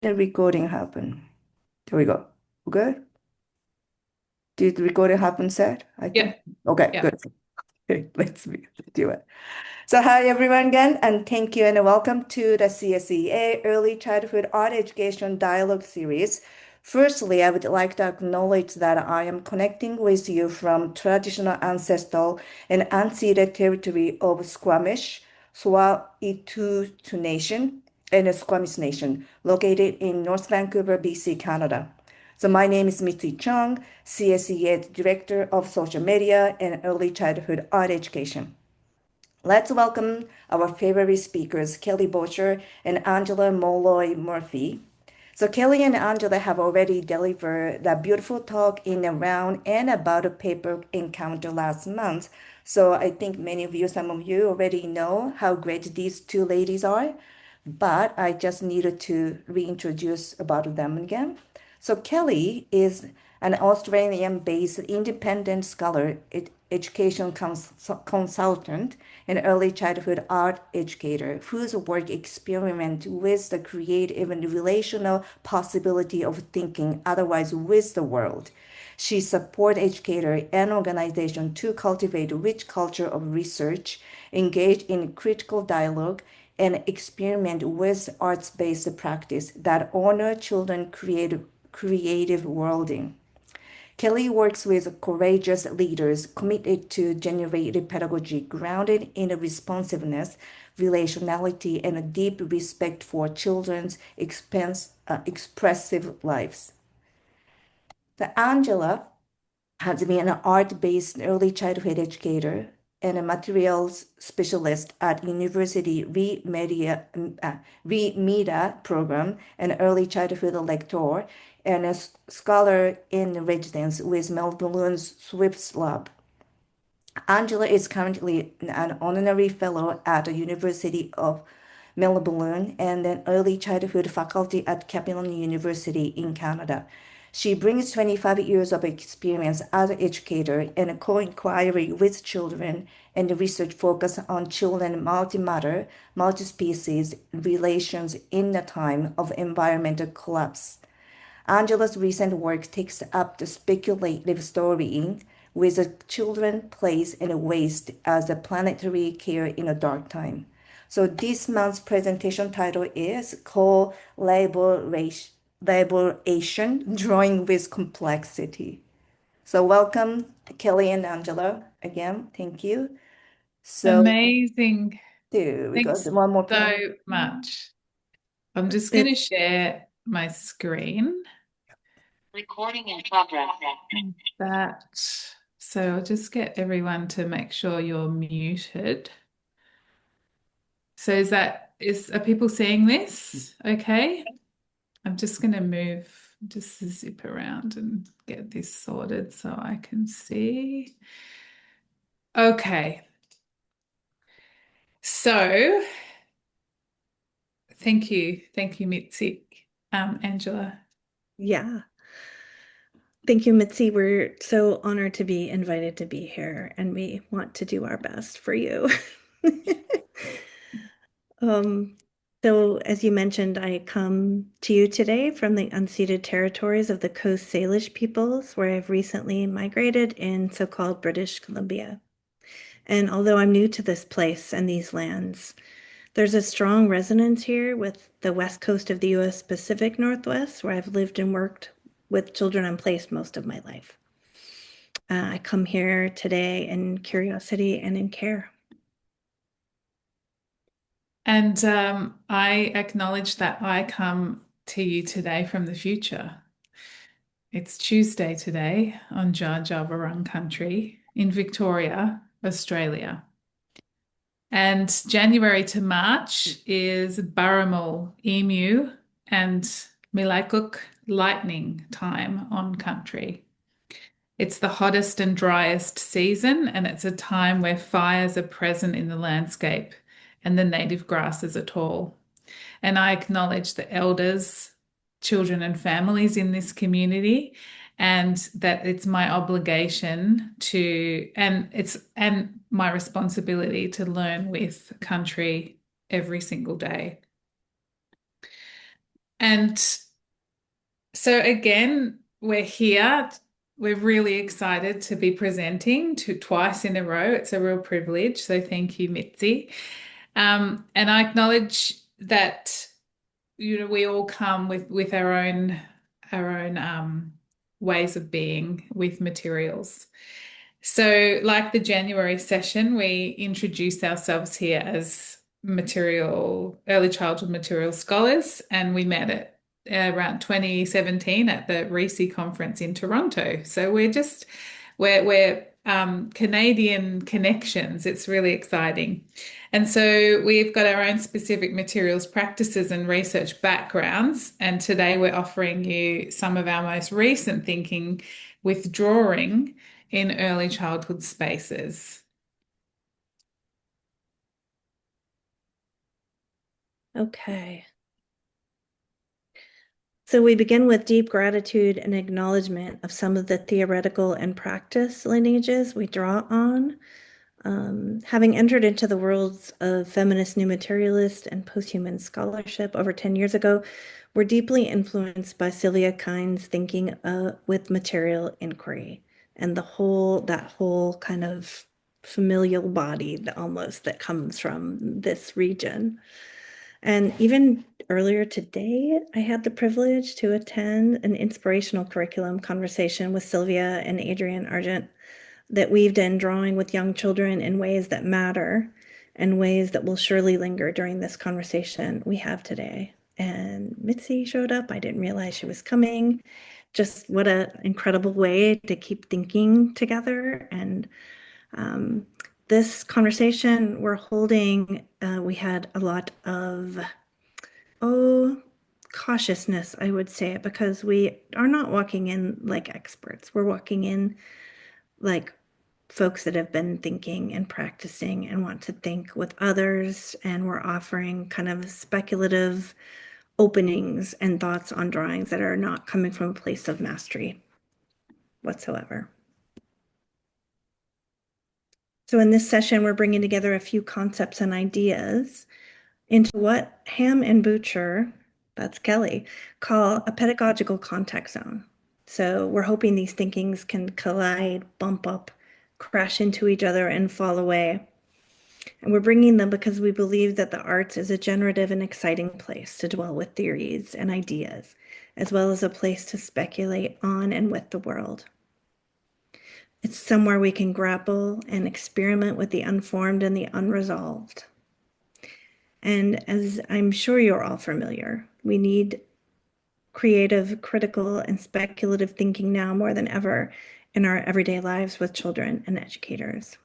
The recording happen? There we go. We're good? Did the recording happen, Seth? I Yeah, think. Okay, yeah. good. Okay, do it. So hi everyone again, and thank you and welcome to the CSEA Early Childhood Art Education Dialogue Series. Firstly, I would like to acknowledge that I am connecting with you from traditional ancestral and unceded territory of Squamish, Tsleil-Waututh Nation, and the Squamish Nation, located in North Vancouver, BC, Canada. So my name is Mitzi Chung, CSEA Director of Social Media and Early Childhood Art Education. Let's welcome our favorite speakers, Kelly Boucher and Angela Molloy-Murphy. So Kelly and Angela have already delivered that beautiful talk in around and about a paper encounter last month. So I think many of you, some of you already know how great these two ladies are, but I just needed to reintroduce about them again. So Kelly is an Australian-based independent scholar, education consultant, and early childhood art educator whose work experiment with the creative and relational possibility of thinking otherwise with the world. She supports educators and organizations to cultivate a rich culture of research, engage in critical dialogue, and experiment with arts-based practice that honor children's creative worlding. Kelly works with courageous leaders committed to generative pedagogy grounded in responsiveness, relationality, and a deep respect for children's expressive lives. The Angela has been an art-based early childhood educator and a materials specialist at University Remeda program, an early childhood lecturer, and a scholar in residence with Melbourne's Swift Lab. Angela is currently an honorary fellow at the University of Melbourne and an early childhood faculty at Capital University in Canada. She brings 25 years of experience as an educator and co-inquiry with children and research focus on children multi-matter, multi-species relations in the time of environmental collapse. Angela's recent work takes up the speculative storying with the children, place, and waste as a planetary care in a dark time. So this month's presentation title is Collaboration, Drawing with Complexity. So welcome, Kelly and Angela, again. Thank you. So Amazing. there we go. Thanks One more so panel. much. I'm just going to It's share my screen. Recording in progress. That. So I'll just get everyone to make sure you're muted. So are people seeing this? Okay. I'm just going to just zip around and get this sorted so I can see. Okay. So thank you. Thank you, Mitzi. Angela. Yeah. Thank you, Mitzi. We're so honored to be invited to be here, and we want to do our best for you. Um, so as you mentioned, I come to you today from the unceded territories of the Coast Salish peoples, where I've recently migrated in so-called British Columbia. And although I'm new to this place and these lands, there's a strong resonance here with the west coast of the US Pacific Northwest, where I've lived and worked with children and placed most of my life. I come here today in curiosity and in care. And I acknowledge that I come to you today from the future. It's Tuesday today on Dja Dja Wurrung country in Victoria, Australia. And January to March is Baramal Emu and Milaikuk lightning time on country. It's the hottest and driest season, and it's a time where fires are present in the landscape and the native grasses are tall. And I acknowledge the elders, children, and families in this community, and that it's my obligation and my responsibility to learn with country every single day. And so again, we're here. We're really excited to be presenting twice in a row. It's a real privilege. So thank you, Mitzi. And I acknowledge that we all come with our own ways of being with materials. So, like the January session, we introduced ourselves here as early childhood material scholars, and we met at around 2017 at the RISI conference in Toronto. So we're Canadian connections. It's really exciting. And so we've got our own specific materials practices and research backgrounds. And today we're offering you some of our most recent thinking with drawing in early childhood spaces. Okay. So we begin with deep gratitude and acknowledgement of some of the theoretical and practice lineages we draw on. Having entered into the worlds of feminist new materialist and posthuman scholarship over 10 years ago, we're deeply influenced by Sylvia Kind's thinking with material inquiry and that whole kind of familial body almost that comes from this region. And even earlier today, I had the privilege to attend an inspirational curriculum conversation with Sylvia and Adrienne Argent that weaved in drawing with young children in ways that matter and ways that will surely linger during this conversation we have today. And Mitzi showed up. I didn't realize she was coming. Just what an incredible way to keep thinking together. And this conversation we're holding, we had a lot of, cautiousness, I would say, because we are not walking in like experts. We're walking in like folks that have been thinking and practicing and want to think with others. And we're offering kind of speculative openings and thoughts on drawings that are not coming from a place of mastery whatsoever. So in this session, we're bringing together a few concepts and ideas into what Hamm and Boucher, that's Kelly, call a pedagogical context zone. So we're hoping these thinkings can collide, bump up, crash into each other, and fall away. And we're bringing them because we believe that the arts is a generative and exciting place to dwell with theories and ideas, as well as a place to speculate on and with the world. It's somewhere we can grapple and experiment with the unformed and the unresolved. And as I'm sure you're all familiar, we need creative, critical, and speculative thinking now more than ever in our everyday lives with children and educators.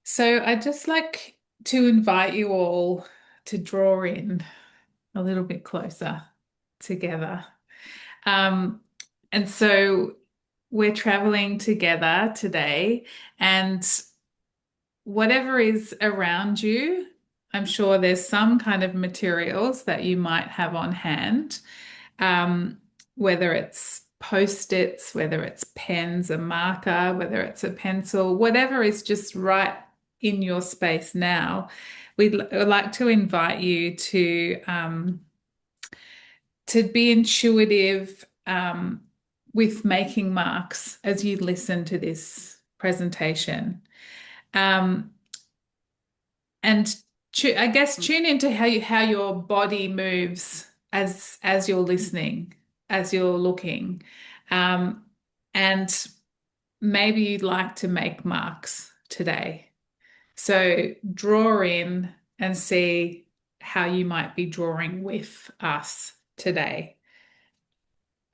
So I'd just like to invite you all to draw in a little bit closer together. And so we're traveling together today, and whatever is around you, I'm sure there's some kind of materials that you might have on hand, whether it's post-its, whether it's pens, a marker, whether it's a pencil, whatever is just right in your space now. We'd like to invite you to be intuitive with making marks as you listen to this presentation. And I guess tune into how your body moves as you're listening, as you're looking. And maybe you'd like to make marks today. So draw in and see how you might be drawing with us today,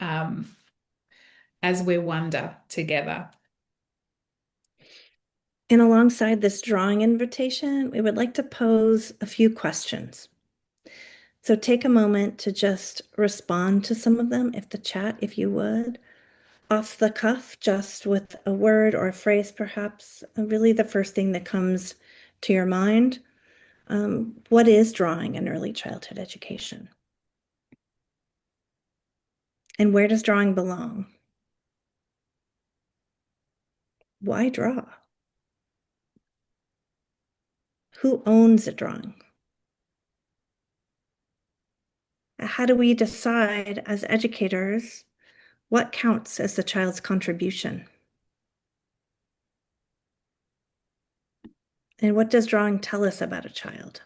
as we wander together. And alongside this drawing invitation, we would like to pose a few questions. So take a moment to just respond to some of them, if you would. Off the cuff, just with a word or a phrase, perhaps, really the first thing that comes to your mind. What is drawing in early childhood education? And where does drawing belong? Why draw? Who owns a drawing? how do we decide as educators what counts as the child's contribution? And what does drawing tell us about a child?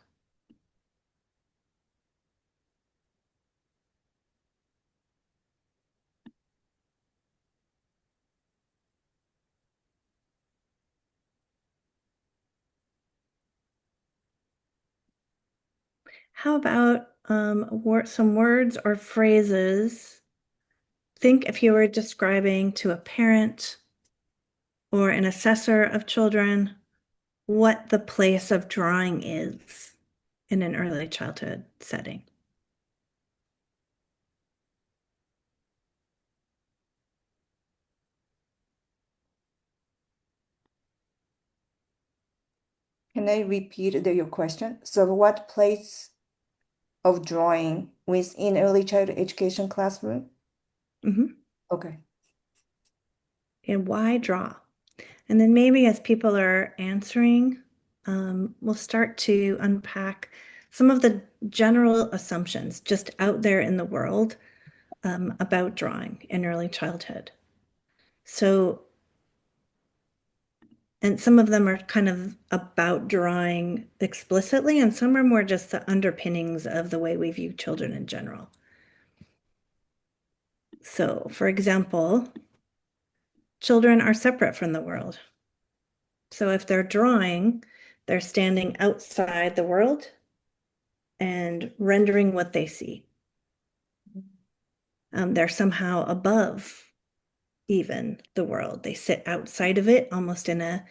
How about some words or phrases? Think if you were describing to a parent or an assessor of children what the place of drawing is in an early childhood setting. Can I repeat your question? So what place of drawing within early childhood education classroom? Mhm. Okay. And why draw? And then maybe as people are answering, we'll start to unpack some of the general assumptions just out there in the world about drawing in early childhood. So, and some of them are kind of about drawing explicitly, and some are more just the underpinnings of the way we view children in general. So, for example, children are separate from the world. So if they're drawing, they're standing outside the world and rendering what they see. They're somehow above even the world. They sit outside of it almost in a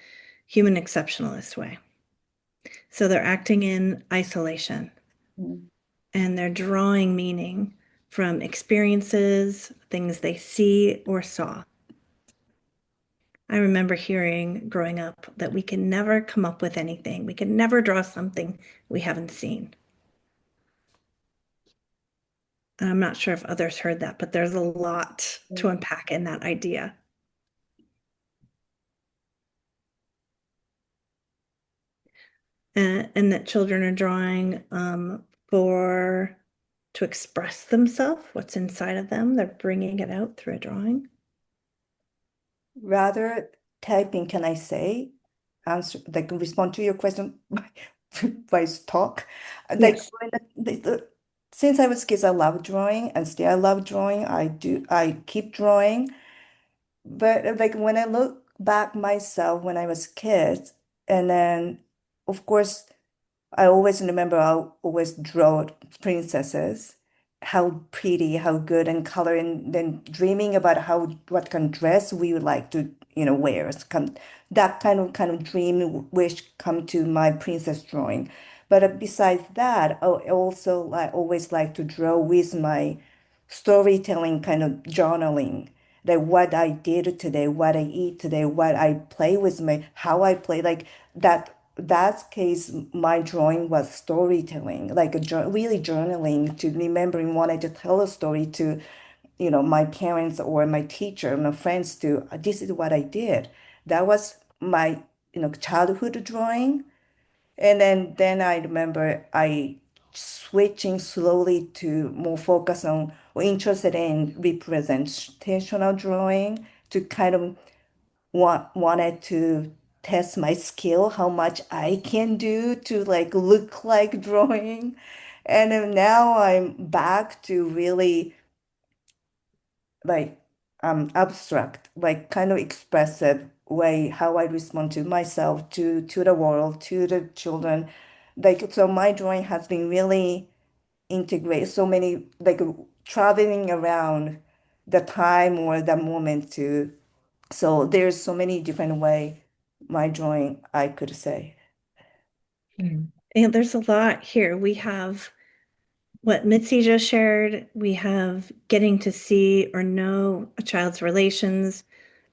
human exceptionalist way. So they're acting in isolation and they're drawing meaning from experiences, things they see or saw. I remember hearing growing up that we can never come up with anything. We can never draw something we haven't seen. And I'm not sure if others heard that, but there's a lot to unpack in that idea. And that children are drawing for to express themselves, what's inside of them. They're bringing it out through a drawing. Rather typing, can I say? Answer, like respond to your question by talk. Like Yes. when since I was kids, I love drawing and still I love drawing. I keep drawing. But like when I look back myself when I was kid, and then of course I always remember I always draw princesses, how pretty, how good and color, and then dreaming about how what kind of dress we would like to, wear. It's that kind of dream wish come to my princess drawing. But besides that, I also like always like to draw with my storytelling kind of journaling. Like what I did today, what I eat today, what I play with how I play, like that case, my drawing was storytelling, like really journaling to remembering wanted to tell a story to, my parents or my teacher, my friends to, this is what I did. That was my, childhood drawing. And then I remember I switching slowly to more focus on or interested in representational drawing to kind of wanted to test my skill, how much I can do to like look like drawing. And then now I'm back to really like abstract, like kind of expressive way how I respond to myself, to the world, to the children. Like so my drawing has been really integrated so many like traveling around the time or the moment to so there's so many different way my drawing I could say. And there's a lot here. We have what Mitzi just shared. We have getting to see or know a child's relations,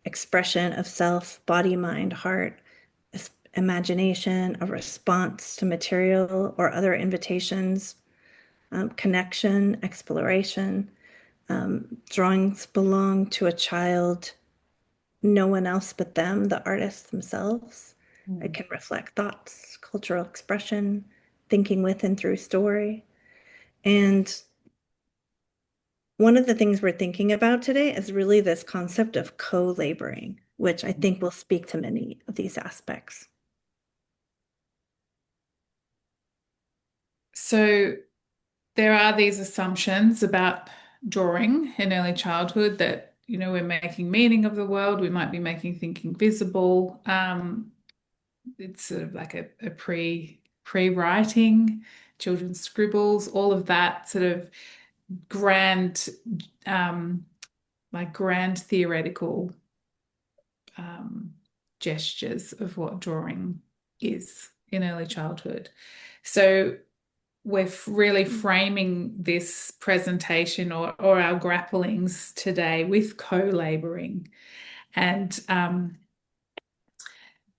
expression of self, body, mind, heart, imagination, a response to material or other invitations, connection, exploration. Drawings belong to a child, no one else but them, the artists themselves. It can reflect thoughts, cultural expression, thinking with and through story. And one of the things we're thinking about today is really this concept of co-laboring, which I think will speak to many of these aspects. So there are these assumptions about drawing in early childhood that, we're making meaning of the world, we might be making thinking visible. It's sort of like a pre-writing, children's scribbles, all of that sort of grand, grand theoretical gestures of what drawing is in early childhood. So we're really framing this presentation or our grapplings today with co-laboring. And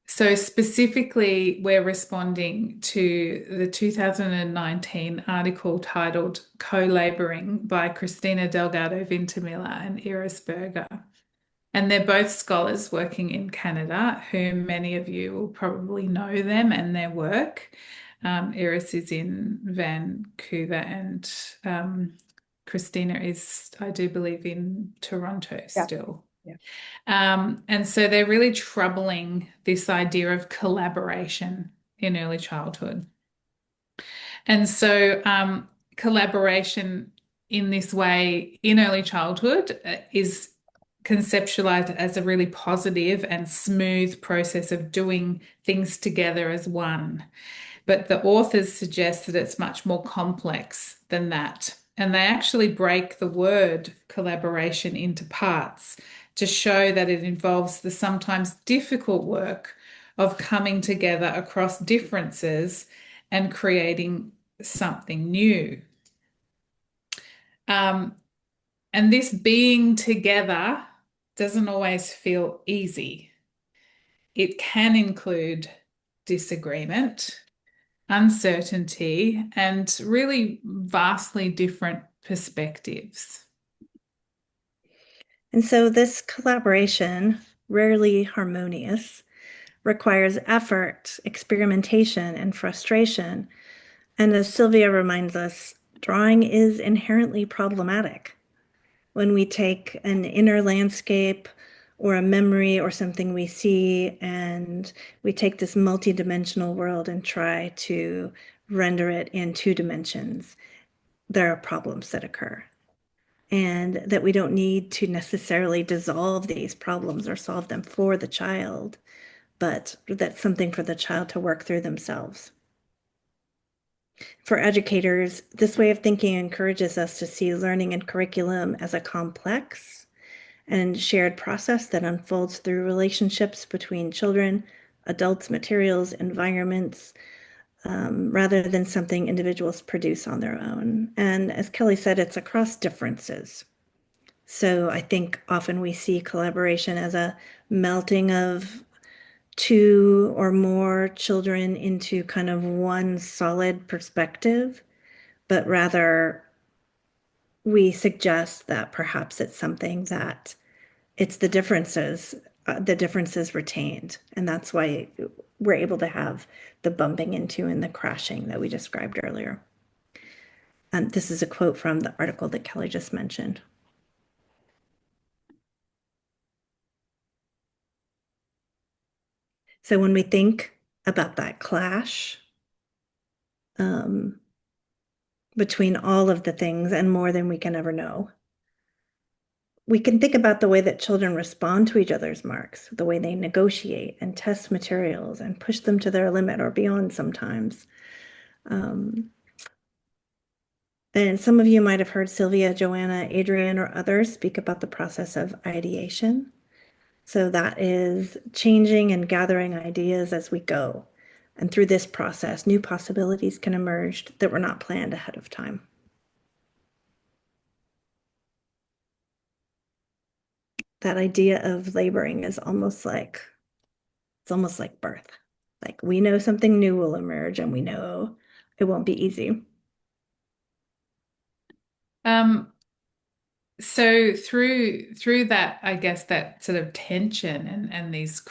so specifically, we're responding to the 2019 article titled Co-Laboring by Christina Delgado Vintimilla and Iris Berger. And they're both scholars working in Canada, whom many of you will probably know them and their work. Iris is in Vancouver and Christina is, I do believe, in Toronto still. Yeah. And so they're really troubling this idea of collaboration in early childhood. And so collaboration in this way in early childhood is conceptualized as a really positive and smooth process of doing things together as one. But the authors suggest that it's much more complex than that. And they actually break the word collaboration into parts to show that it involves the sometimes difficult work of coming together across differences and creating something new. And this being together doesn't always feel easy. It can include disagreement, uncertainty, and really vastly different perspectives. And so this collaboration, rarely harmonious, requires effort, experimentation, and frustration. And as Sylvia reminds us, drawing is inherently problematic. When we take an inner landscape or a memory or something we see, and we take this multidimensional world and try to render it in 2 dimensions, there are problems that occur. And that we don't need to necessarily dissolve these problems or solve them for the child, but that's something for the child to work through themselves. For educators, this way of thinking encourages us to see learning and curriculum as a complex and shared process that unfolds through relationships between children, adults, materials, environments, rather than something individuals produce on their own. And as Kelly said, it's across differences. So I think often we see collaboration as a melting of 2 or more children into kind of one solid perspective, but rather we suggest that perhaps it's something that it's the differences retained. And that's why we're able to have the bumping into and the crashing that we described earlier. And this is a quote from the article that Kelly just mentioned. So when we think about that clash between all of the things and more than we can ever know, we can think about the way that children respond to each other's marks, the way they negotiate and test materials and push them to their limit or beyond sometimes. And some of you might have heard Sylvia, Joanna, Adrienne, or others speak about the process of ideation. So that is changing and gathering ideas as we go. And through this process, new possibilities can emerge that were not planned ahead of time. That idea of laboring is almost like, it's almost like birth. Like we know something new will emerge and we know it won't be easy. So through that, I guess that sort of tension and these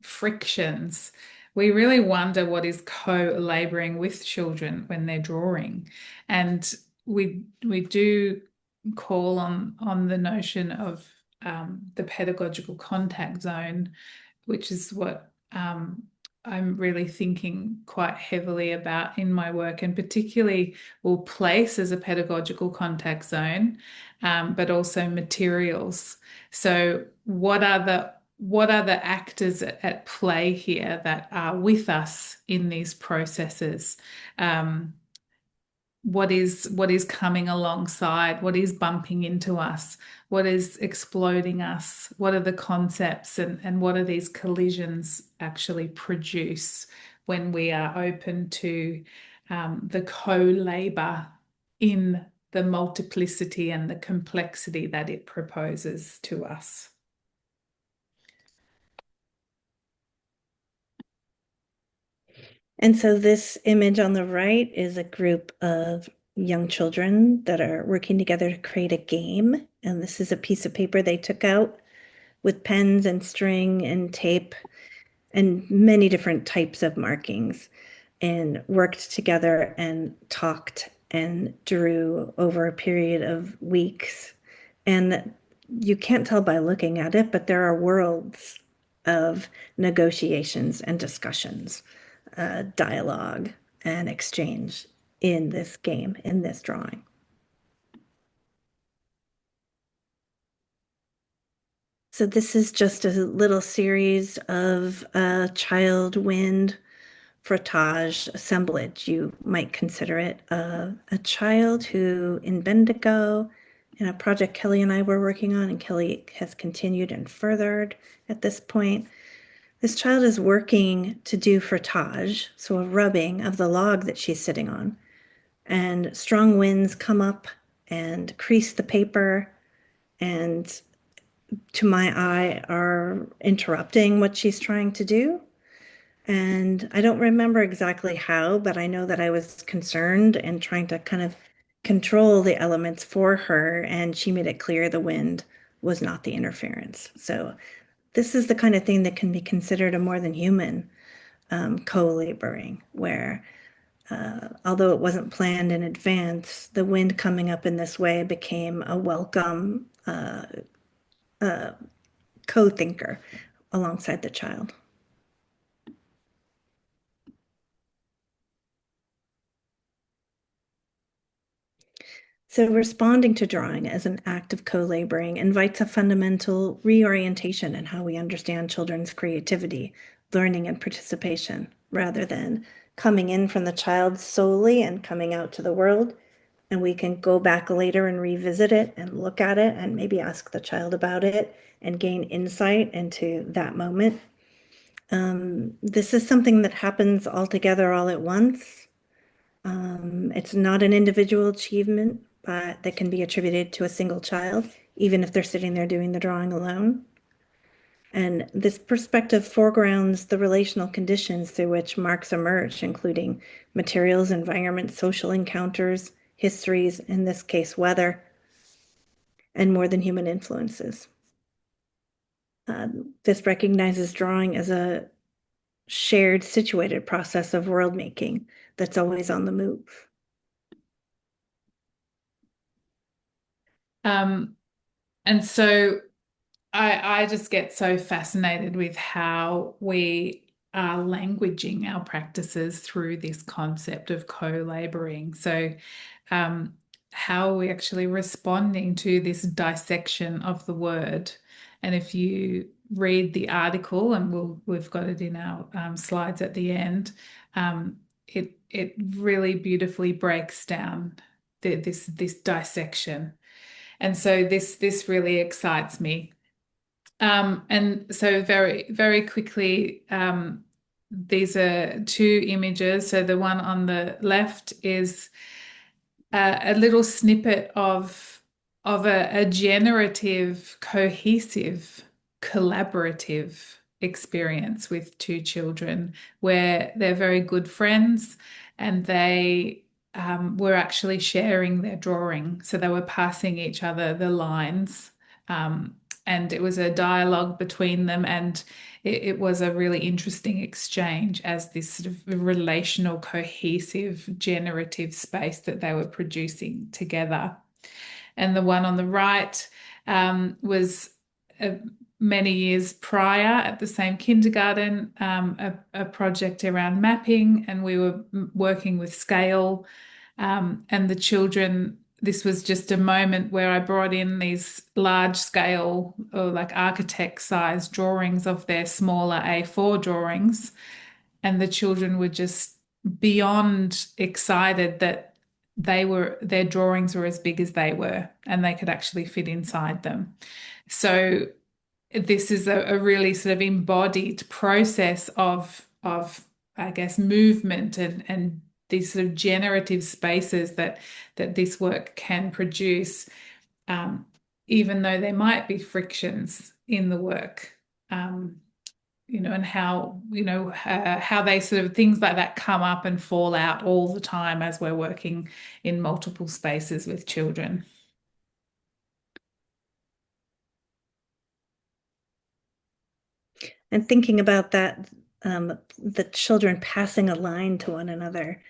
frictions, we really wonder what is co-laboring with children when they're drawing. And we do call on the notion of the pedagogical contact zone, which is what I'm really thinking quite heavily about in my work, and particularly will place as a pedagogical contact zone, but also materials. So what are the actors at play here that are with us in these processes? What is coming alongside, what is bumping into us, what is exploding us, what are the concepts, and what are these collisions actually produce when we are open to the co-labor in the multiplicity and the complexity that it proposes to us. And so this image on the right is a group of young children that are working together to create a game. And this is a piece of paper they took out with pens and string and tape and many different types of markings, and worked together and talked and drew over a period of weeks. And you can't tell by looking at it, but there are worlds of negotiations and discussions, dialogue and exchange in this game, in this drawing. So this is just a little series of child wind frottage assemblage, you might consider it, a child who in Bendigo, in a project Kelly and I were working on, and Kelly has continued and furthered at this point. This child is working to do frottage, so a rubbing of the log that she's sitting on, and strong winds come up and crease the paper, and to my eye are interrupting what she's trying to do. And I don't remember exactly how, but I know that I was concerned and trying to kind of control the elements for her, and she made it clear the wind was not the interference. So this is the kind of thing that can be considered a more than human co-laboring, where although it wasn't planned in advance, the wind coming up in this way became a welcome co-thinker alongside the child. So responding to drawing as an act of co-laboring invites a fundamental reorientation in how we understand children's creativity, learning, and participation, rather than coming in from the child solely and coming out to the world. And we can go back later and revisit it and look at it and maybe ask the child about it and gain insight into that moment. This is something that happens all together all at once. It's not an individual achievement, but that can be attributed to a single child, even if they're sitting there doing the drawing alone. And this perspective foregrounds the relational conditions through which marks emerge, including materials, environment, social encounters, histories, in this case, weather, and more than human influences. This recognizes drawing as a shared, situated process of world making that's always on the move. And so I just get so fascinated with how we are languaging our practices through this concept of co-laboring. So how are we actually responding to this dissection of the word? And if you read the article, and we've got it in our slides at the end, it really beautifully breaks down this dissection. And so this really excites me. And so very, very quickly, these are two images. So the one on the left is a little snippet of a generative, cohesive, collaborative experience with two children where they're very good friends, and they were actually sharing their drawing. So they were passing each other the lines, and it was a dialogue between them, and it was a really interesting exchange as this sort of relational, cohesive, generative space that they were producing together. And the one on the right was many years prior at the same kindergarten, a project around mapping, and we were working with scale. And the children, this was just a moment where I brought in these large scale or like architect size drawings of their smaller A4 drawings. And the children were just beyond excited that their drawings were as big as they were and they could actually fit inside them. So this is a really sort of embodied process of I guess movement and these sort of generative spaces that this work can produce, even though there might be frictions in the work, and how how they sort of things like that come up and fall out all the time as we're working in multiple spaces with children. And thinking about that, the children passing a line to one another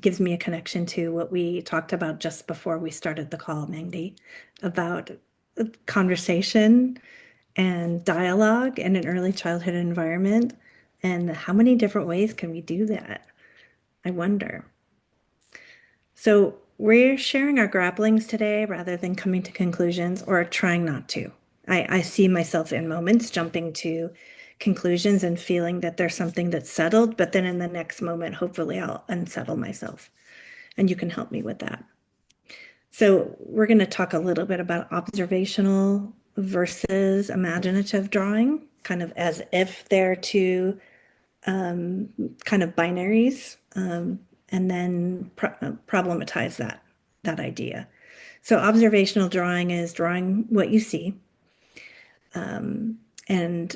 gives me a connection to what we talked about just before we started the call, Mandy, about conversation and dialogue in an early childhood environment. And how many different ways can we do that? I wonder. So we're sharing our grapplings today rather than coming to conclusions or trying not to. I see myself in moments jumping to conclusions and feeling that there's something that's settled, but then in the next moment, hopefully I'll unsettle myself. And you can help me with that. So we're going to talk a little bit about observational versus imaginative drawing, kind of as if they're two kind of binaries, and then problematize that idea. So observational drawing is drawing what you see, and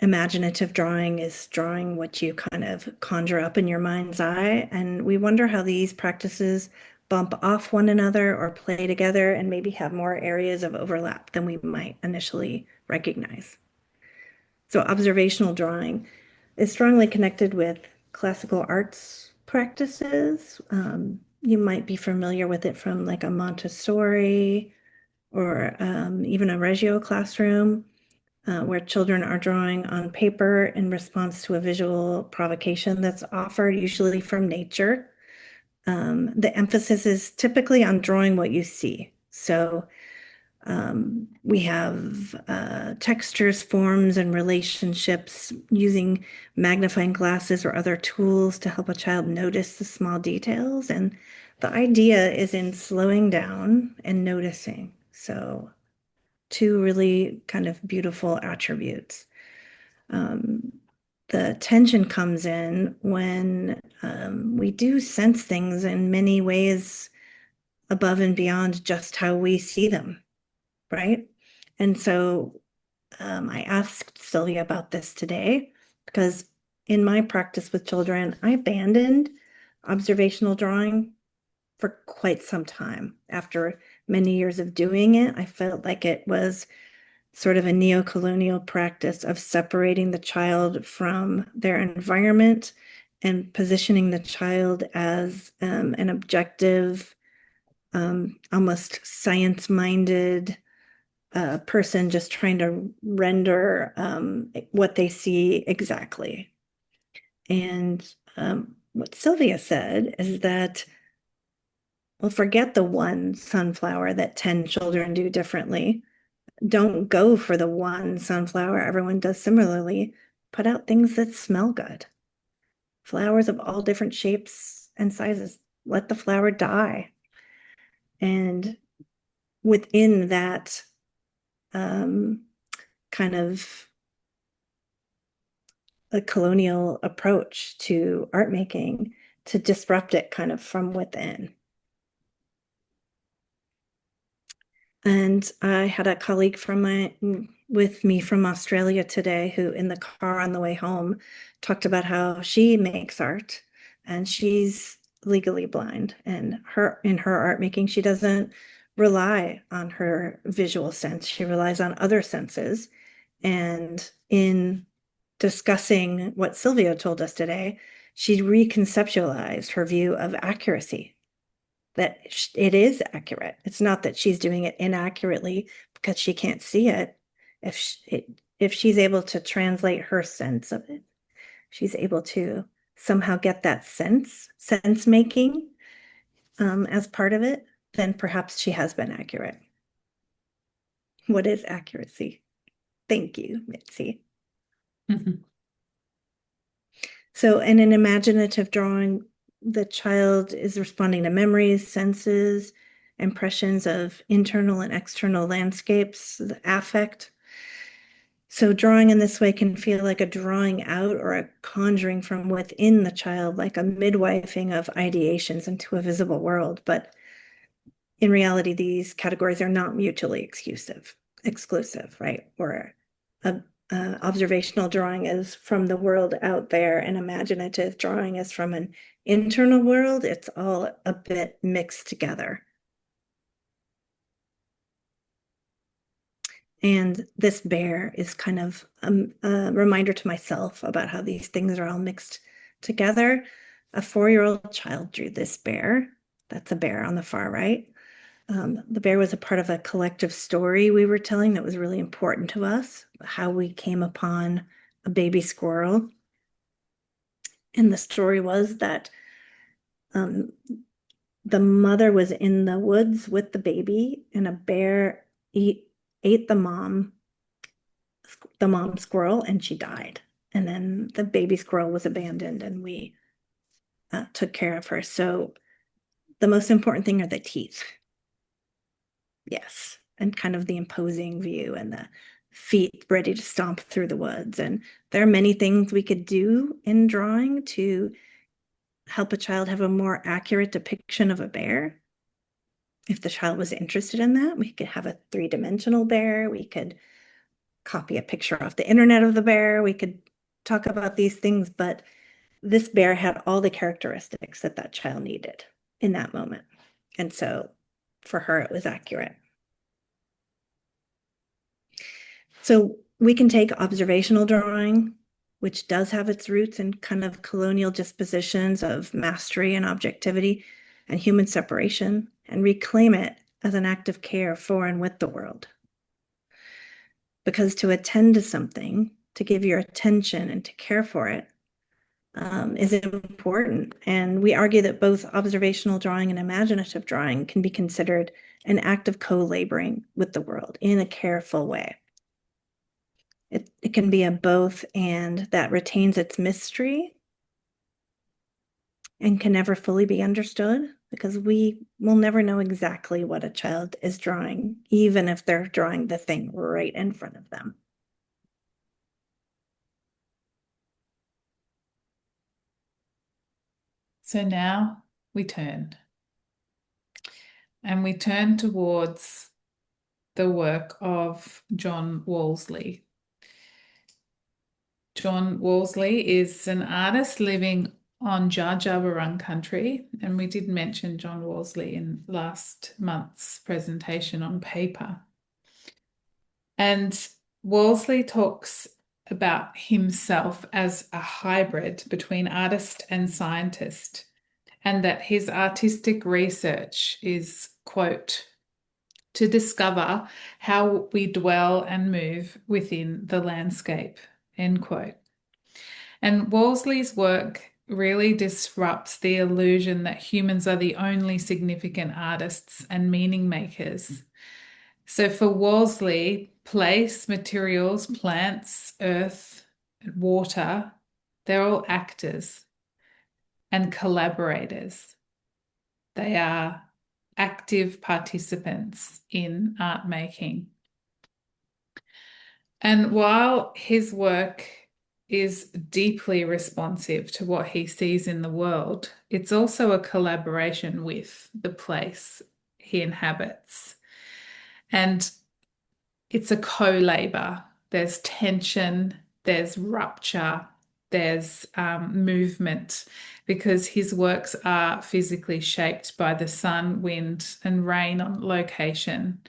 imaginative drawing is drawing what you kind of conjure up in your mind's eye. And we wonder how these practices bump off one another or play together and maybe have more areas of overlap than we might initially recognize. So observational drawing is strongly connected with classical arts practices. You might be familiar with it from like a Montessori or even a Reggio classroom, where children are drawing on paper in response to a visual provocation that's offered, usually from nature. The emphasis is typically on drawing what you see. So we have textures, forms, and relationships using magnifying glasses or other tools to help a child notice the small details. And the idea is in slowing down and noticing. So two really kind of beautiful attributes. The tension comes in when we do sense things in many ways above and beyond just how we see them, right? And so I asked Sylvia about this today because in my practice with children, I abandoned observational drawing for quite some time. After many years of doing it, I felt like it was sort of a neo-colonial practice of separating the child from their environment and positioning the child as an objective, almost science-minded person just trying to render what they see exactly. And what Sylvia said is that, well, forget the one sunflower that 10 children do differently. Don't go for the one sunflower everyone does similarly. Put out things that smell good. Flowers of all different shapes and sizes. Let the flower die. And within that kind of a colonial approach to art making, to disrupt it kind of from within. And I had a colleague with me from Australia today who in the car on the way home talked about how she makes art and she's legally blind, and in her art making, she doesn't rely on her visual sense. She relies on other senses. And in discussing what Sylvia told us today, she reconceptualized her view of accuracy, that it is accurate. It's not that she's doing it inaccurately because she can't see it. If she's able to translate her sense of it, she's able to somehow get that sense making as part of it, then perhaps she has been accurate. What is accuracy? Thank you, Mitzi. So in an imaginative drawing, the child is responding to memories, senses, impressions of internal and external landscapes, the affect. So drawing in this way can feel like a drawing out or a conjuring from within the child, like a midwifing of ideations into a visible world. But in reality, these categories are not mutually exclusive, right? Or a observational drawing is from the world out there, and imaginative drawing is from an internal world. It's all a bit mixed together. And this bear is kind of a reminder to myself about how these things are all mixed together. A 4-year-old child drew this bear. That's a bear on the far right. The bear was a part of a collective story we were telling that was really important to us, how we came upon a baby squirrel. And the story was that the mother was in the woods with the baby, and a bear ate the mom squirrel, and she died. And then the baby squirrel was abandoned, and we took care of her. So the most important thing are the teeth. Yes, and kind of the imposing view and the feet ready to stomp through the woods. And there are many things we could do in drawing to help a child have a more accurate depiction of a bear. If the child was interested in that, we could have a 3-dimensional bear. We could copy a picture off the internet of the bear. We could talk about these things, but this bear had all the characteristics that that child needed in that moment. And so for her, it was accurate. So we can take observational drawing, which does have its roots in kind of colonial dispositions of mastery and objectivity and human separation, and reclaim it as an act of care for and with the world. Because to attend to something, to give your attention and to care for it, is important. And we argue that both observational drawing and imaginative drawing can be considered an act of co-laboring with the world in a careful way. It can be a both and that retains its mystery and can never fully be understood, because we will never know exactly what a child is drawing, even if they're drawing the thing right in front of them. So now we turn. And we turn towards the work of John Wolseley. John Wolseley is an artist living on Dja Dja Wurrung country, and we did mention John Wolseley in last month's presentation on paper. And Wolseley talks about himself as a hybrid between artist and scientist, and that his artistic research is, quote, to discover how we dwell and move within the landscape, end quote. And Wolseley's work really disrupts the illusion that humans are the only significant artists and meaning makers. So for Wolseley, place, materials, plants, earth, water, they're all actors and collaborators. They are active participants in art making. And while his work is deeply responsive to what he sees in the world, it's also a collaboration with the place he inhabits. And it's a co-labor. There's tension, there's rupture, there's movement, because his works are physically shaped by the sun, wind, and rain on location.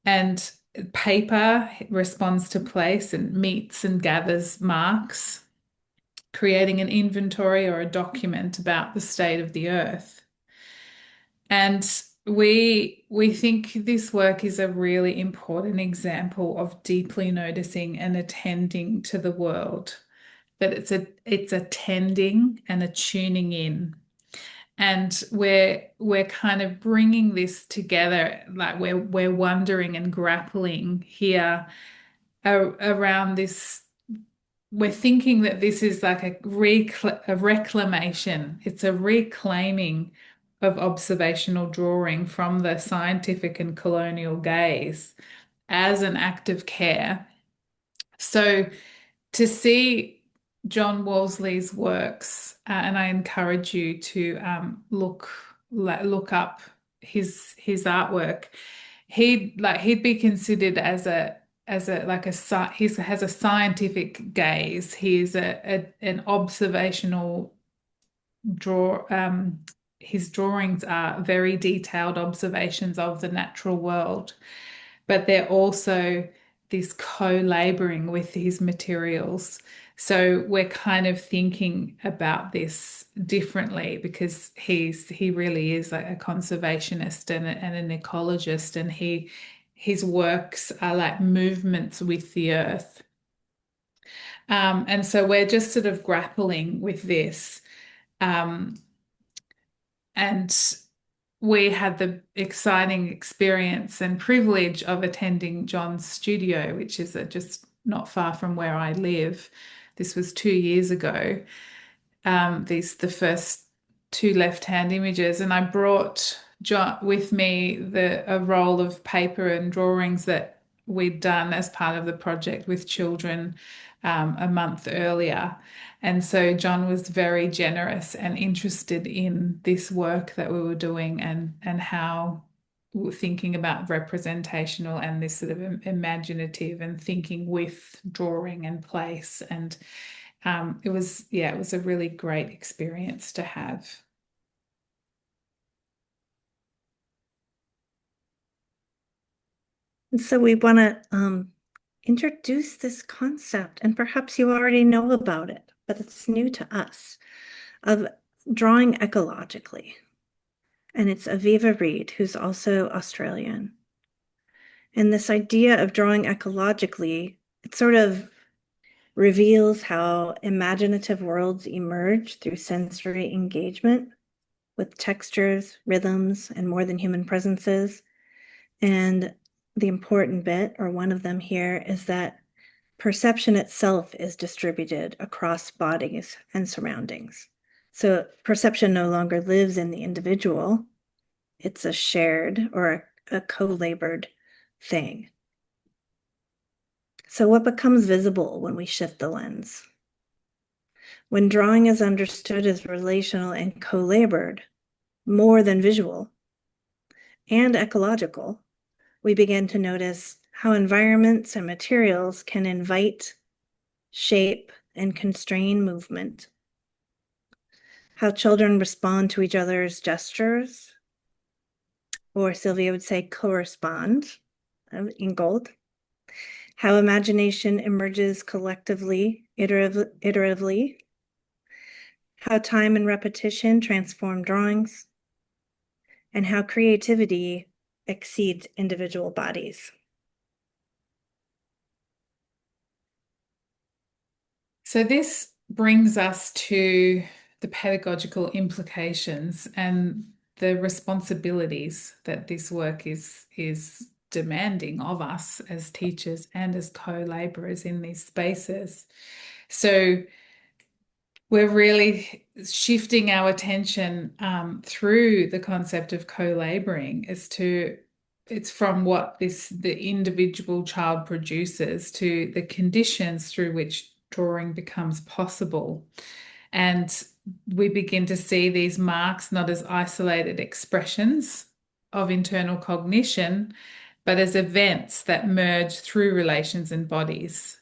And paper responds to place and meets and gathers marks, creating an inventory or a document about the state of the earth. And we think this work is a really important example of deeply noticing and attending to the world. That it's attending and a tuning in. And we're kind of bringing this together, like we're wondering and grappling here around this. We're thinking that this is like a reclamation. It's a reclaiming of observational drawing from the scientific and colonial gaze as an act of care. So to see John Wolseley's works, and I encourage you to look up his artwork. He'd be considered as a he has a scientific gaze. He is an observational draw. His drawings are very detailed observations of the natural world, but they're also this co-laboring with his materials. So we're kind of thinking about this differently because he really is like a conservationist and an ecologist, and his works are like movements with the earth. And so we're just sort of grappling with this. And we had the exciting experience and privilege of attending John's studio, which is just not far from where I live. This was 2 years ago. The first two left-hand images, and I brought John with me a roll of paper and drawings that we'd done as part of the project with children a month earlier. And so John was very generous and interested in this work that we were doing and how we were thinking about representational and this sort of imaginative and thinking with drawing and place. And it was a really great experience to have. And so we want to introduce this concept, and perhaps you already know about it, but it's new to us, of drawing ecologically. And it's Aviva Reed, who's also Australian. And this idea of drawing ecologically, it sort of reveals how imaginative worlds emerge through sensory engagement with textures, rhythms, and more than human presences. And the important bit, or one of them here, is that perception itself is distributed across bodies and surroundings. So perception no longer lives in the individual. It's a shared or a co-labored thing. So what becomes visible when we shift the lens? When drawing is understood as relational and co-labored, more than visual, and ecological, we begin to notice how environments and materials can invite, shape, and constrain movement. How children respond to each other's gestures, or Sylvia would say correspond, in gold. How imagination emerges collectively, iteratively. How time and repetition transform drawings, and how creativity exceeds individual bodies. So this brings us to the pedagogical implications and the responsibilities that this work is demanding of us as teachers and as co-laborers in these spaces. So we're really shifting our attention through the concept of co-laboring it's from what the individual child produces to the conditions through which drawing becomes possible. And we begin to see these marks not as isolated expressions of internal cognition, but as events that merge through relations and bodies.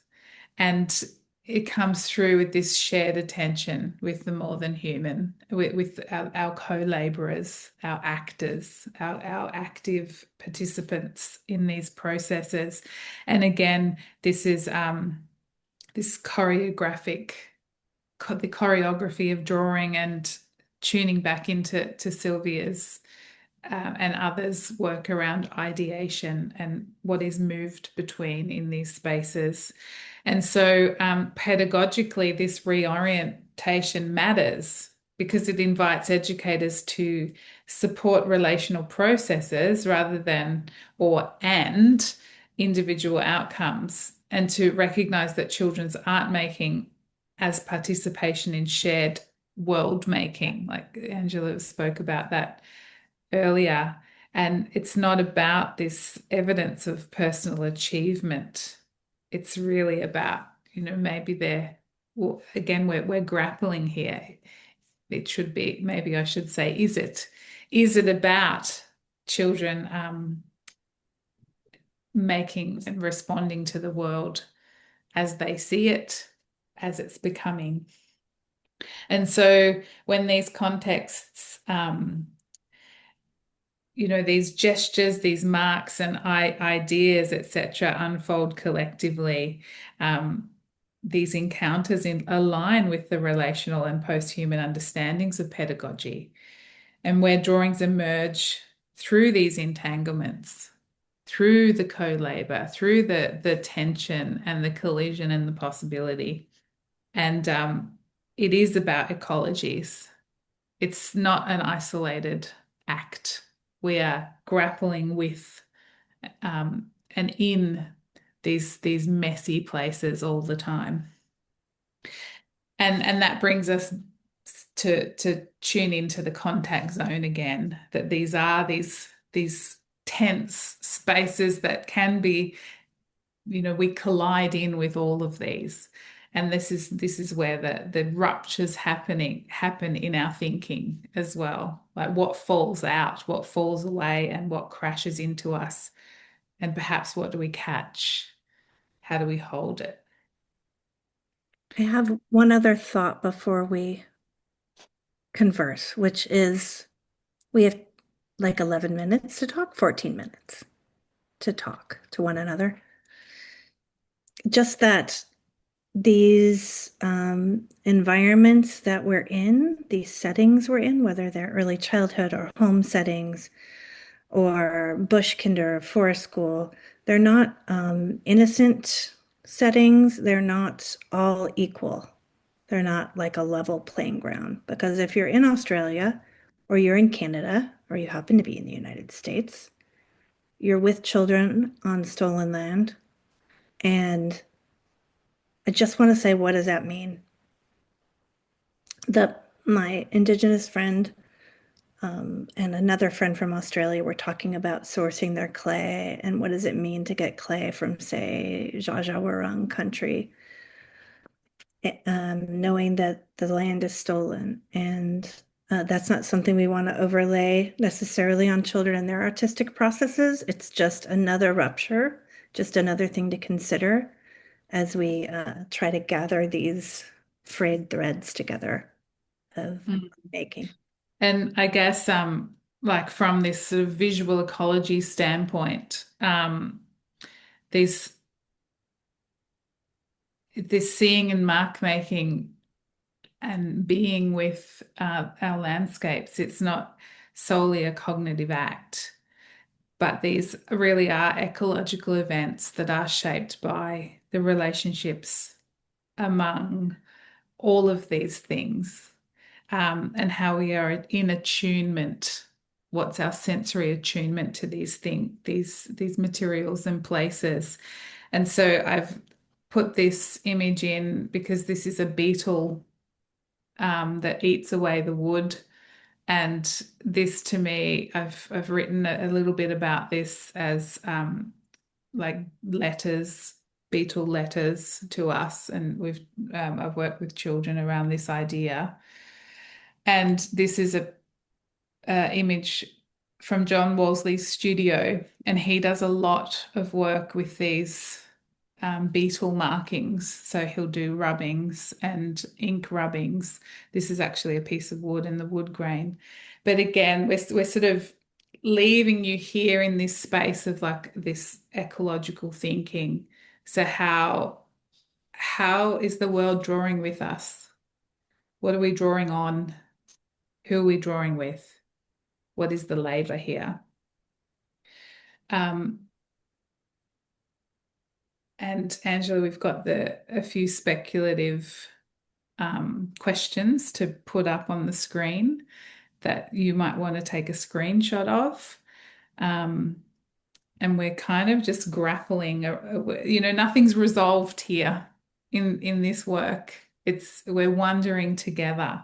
And it comes through with this shared attention with the more than human, with our co-laborers, our actors, our active participants in these processes. And again, this is this the choreography of drawing and tuning back into Sylvia's and others work around ideation and what is moved between in these spaces. And so pedagogically, this reorientation matters because it invites educators to support relational processes rather than and individual outcomes, and to recognize that children's art making as participation in shared world making, like Angela spoke about that earlier. And it's not about this evidence of personal achievement. It's really about, maybe well, again, we're grappling here. It should be, maybe I should say, is it about children making and responding to the world as they see it, as it's becoming? And so when these contexts, these gestures, these marks and ideas, etc., unfold collectively, these encounters align with the relational and post-human understandings of pedagogy, and where drawings emerge through these entanglements, through the co-labor, through the tension and the collision and the possibility. And it is about ecologies. It's not an isolated act. We are grappling with and in these messy places all the time. And that brings us to tune into the contact zone again, that these are these tense spaces that can be, we collide in with all of these. And this is where the ruptures happen in our thinking as well. Like what falls out, what falls away, and what crashes into us. And perhaps what do we catch? How do we hold it? I have one other thought before we converse, which is we have like 11 minutes to talk, 14 minutes to talk to one another. Just that these environments that we're in, these settings we're in, whether they're early childhood or home settings or bush kinder or forest school, they're not innocent settings. They're not all equal. They're not like a level playing ground. Because if you're in Australia or you're in Canada or you happen to be in the United States, you're with children on stolen land. And I just want to say, what does that mean? My Indigenous friend and another friend from Australia were talking about sourcing their clay and what does it mean to get clay from, say, Jajawarong country, knowing that the land is stolen. And that's not something we want to overlay necessarily on children and their artistic processes. It's just another rupture, just another thing to consider as we try to gather these frayed threads together of making. And I guess like from this sort of visual ecology standpoint, this seeing and mark making and being with our landscapes, it's not solely a cognitive act, but these really are ecological events that are shaped by the relationships among all of these things, and how we are in attunement. What's our sensory attunement to these materials and places? And so I've put this image in because this is a beetle that eats away the wood. And this, to me, I've written a little bit about this as like letters, beetle letters to us, and I've worked with children around this idea. And this is a image from John Wolseley's studio, and he does a lot of work with these beetle markings. So he'll do rubbings and ink rubbings. This is actually a piece of wood and the wood grain. But again, we're sort of leaving you here in this space of like this ecological thinking. So how is the world drawing with us? What are we drawing on? Who are we drawing with? What is the labor here? And Angela, we've got a few speculative questions to put up on the screen that you might want to take a screenshot of. And we're kind of just grappling, nothing's resolved here in this work. We're wondering together.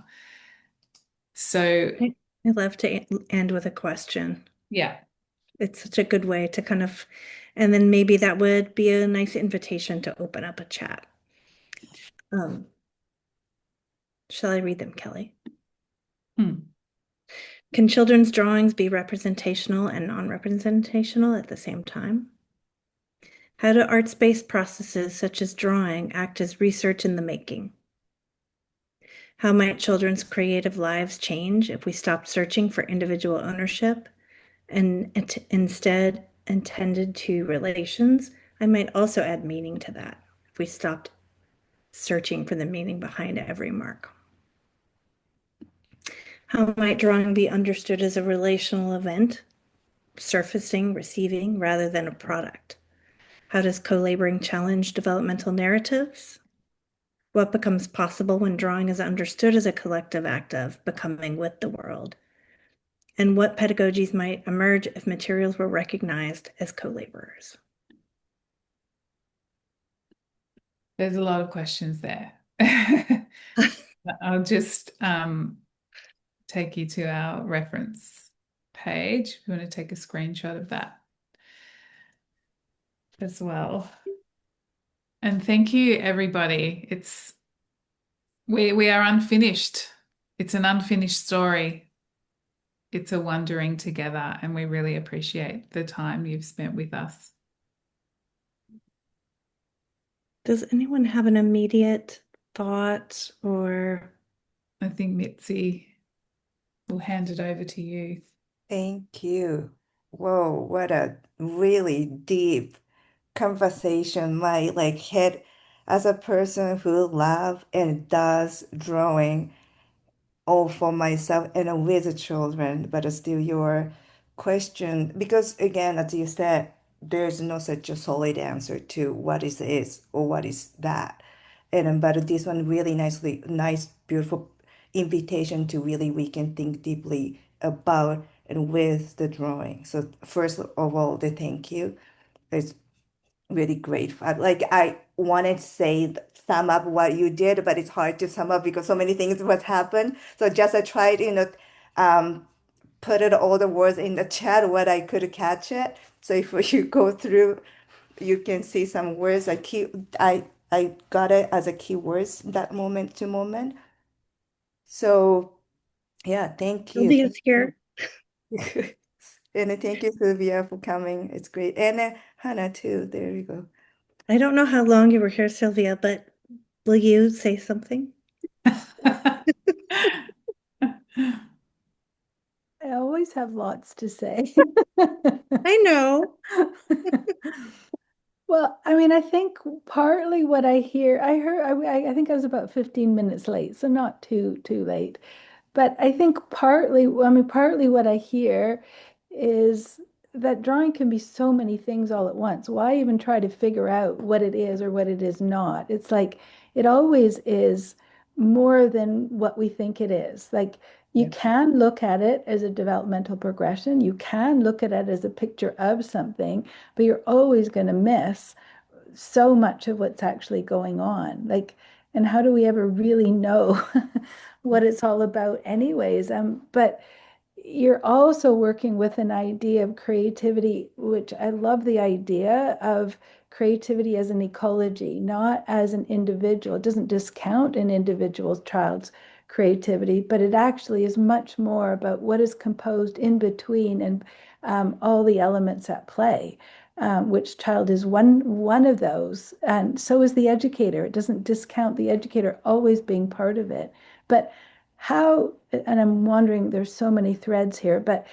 So I love to end with a question. yeah. It's such a good way to kind of, and then maybe that would be a nice invitation to open up a chat. Shall I read them, Kelly? Can children's drawings be representational and non-representational at the same time? How do arts-based processes such as drawing act as research in the making? How might children's creative lives change if we stopped searching for individual ownership and instead attended to relations? I might also add meaning to that if we stopped searching for the meaning behind every mark. How might drawing be understood as a relational event, surfacing, receiving, rather than a product? How does co-laboring challenge developmental narratives? What becomes possible when drawing is understood as a collective act of becoming with the world? And what pedagogies might emerge if materials were recognized as co-laborers? There's a lot of questions there. I'll just take you to our reference page. If you want to take a screenshot of that as well. And thank you, everybody. We are unfinished. It's an unfinished story. It's a wondering together, and we really appreciate the time you've spent with us. Does anyone have an immediate thought or? I think Mitzi will hand it over to you. Thank you. Whoa, what a really deep conversation. My head as a person who love and does drawing all for myself and with the children, but still your question, because again, as you said, there's no such a solid answer to what is or what is that. And but this one really nice, beautiful invitation to really we can think deeply about and with the drawing. So first of all, the thank you. It's really great. I wanted to say sum up what you did, but it's hard to sum up because so many things was happened. So just I tried, put it all the words in the chat what I could catch it. So if you go through, you can see some words. I got it as a keywords that moment to moment. So yeah, thank you. Sylvia's here. And thank you, Sylvia, for coming. It's great. And Hannah too. There you go. I don't know how long you were here, Sylvia, but will you say something? I always have lots to say. I know. Well, I mean, I think partly what I hear, I think I was about 15 minutes late, so not too late. But I think partly what I hear is that drawing can be so many things all at once. Why even try to figure out what it is or what it is not? It's like it always is more than what we think it is. Like you Yeah. can look at it as a developmental progression. You can look at it as a picture of something, but you're always going to miss so much of what's actually going on. Like, and how do we ever really know what it's all about anyways? But you're also working with an idea of creativity, which I love the idea of creativity as an ecology, not as an individual. It doesn't discount an individual child's creativity, but it actually is much more about what is composed in between and all the elements at play. Which child is one of those, and so is the educator. It doesn't discount the educator always being part of it, but how, and I'm wondering, there's so many threads here, but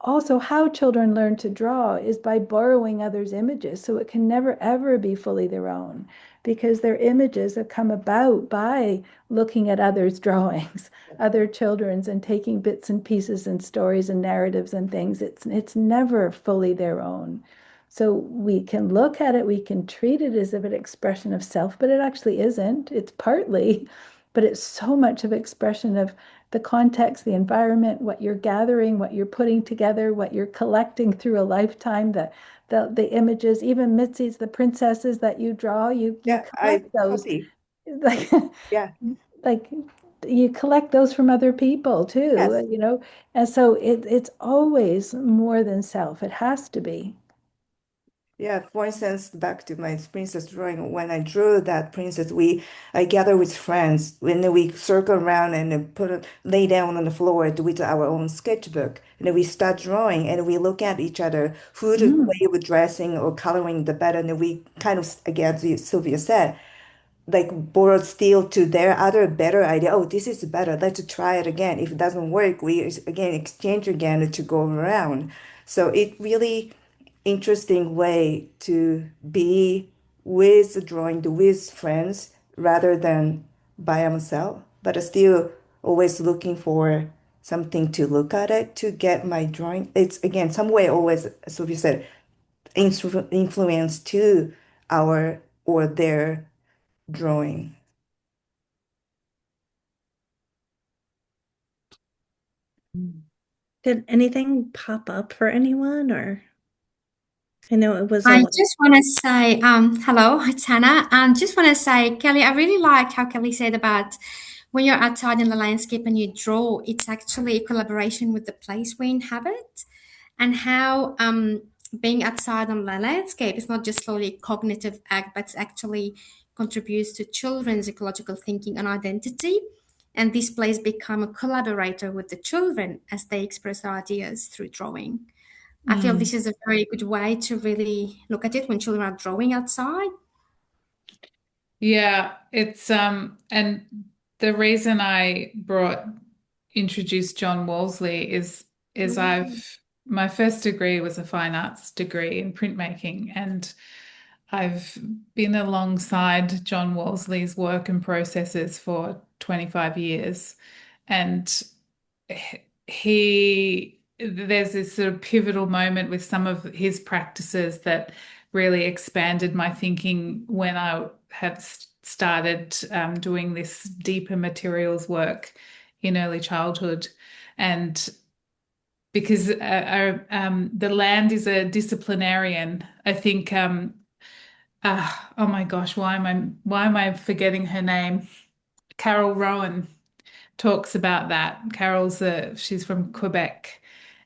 also how children learn to draw is by borrowing others' images. So it can never, ever be fully their own because their images have come about by looking at others' drawings, other children's, and taking bits and pieces and stories and narratives and things. It's never fully their own. So we can look at it, we can treat it as if an expression of self, but it actually isn't. It's partly, but it's so much of expression of the context, the environment, what you're gathering, what you're putting together, what you're collecting through a lifetime, the images, even Mitzi's, the princesses that you draw, you Yeah, I collect those. copy. Like, Yeah. like you collect those from other people too, Yes. you know, and so it's always more than self. It has to be. Yeah, for instance, back to my princess drawing, when I drew that princess, I gather with friends, and then we circle around and then lay down on the floor with our own sketchbook, and then we start drawing, and we look at each other, who to Mm. play with dressing or coloring the better, and then we kind of, again, as Sylvia said, like borrowed steel to their other better idea. Oh, this is better. Let's try it again. If it doesn't work, we again exchange again to go around. So it really interesting way to be with the drawing, with friends rather than by myself, but still always looking for something to look at it to get my drawing. It's again some way always, as Sophie said, influence to our or their drawing. Did anything pop up for anyone, or I know it was a I lot. just want to say, hello, it's Hannah. Just want to say, Kelly, I really like how Kelly said about when you're outside in the landscape and you draw, it's actually a collaboration with the place we inhabit, and how being outside on the landscape is not just slowly a cognitive act, but it actually contributes to children's ecological thinking and identity. And this place become a collaborator with the children as they express their ideas through drawing. I feel Mm. this is a very good way to really look at it when children are drawing outside. Yeah, it's and the reason I introduced John Wolseley is I've my first degree was a fine arts degree in printmaking, and I've been alongside John Wolseley's work and processes for 25 years. And there's this sort of pivotal moment with some of his practices that really expanded my thinking when I had started doing this deeper materials work in early childhood. And because the land is a disciplinarian, I think. Oh my gosh, why am I forgetting her name? Carol Rowan talks about that. She's from Quebec,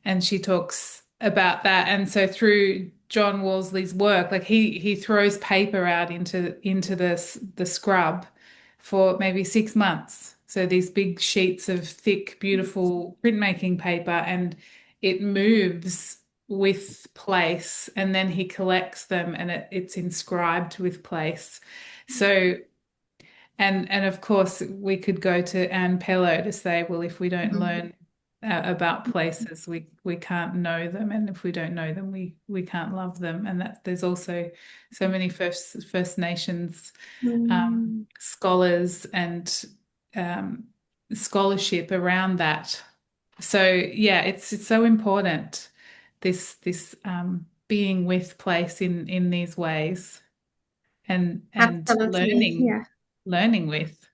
and she talks about that. And so through John Wolseley's work, like he throws paper out into the scrub for maybe 6 months. So these big sheets of thick, beautiful printmaking paper, and it moves with place, and then he collects them, and it's inscribed with place. So and of course, we could go to Anne Pello to say, well, if we don't learn about places, we can't know them, and if we don't know them, we can't love them. And that there's also so many First Nations scholars and scholarship around that. So yeah, it's so important, this being with place in these ways, and Absolutely, yeah. learning with,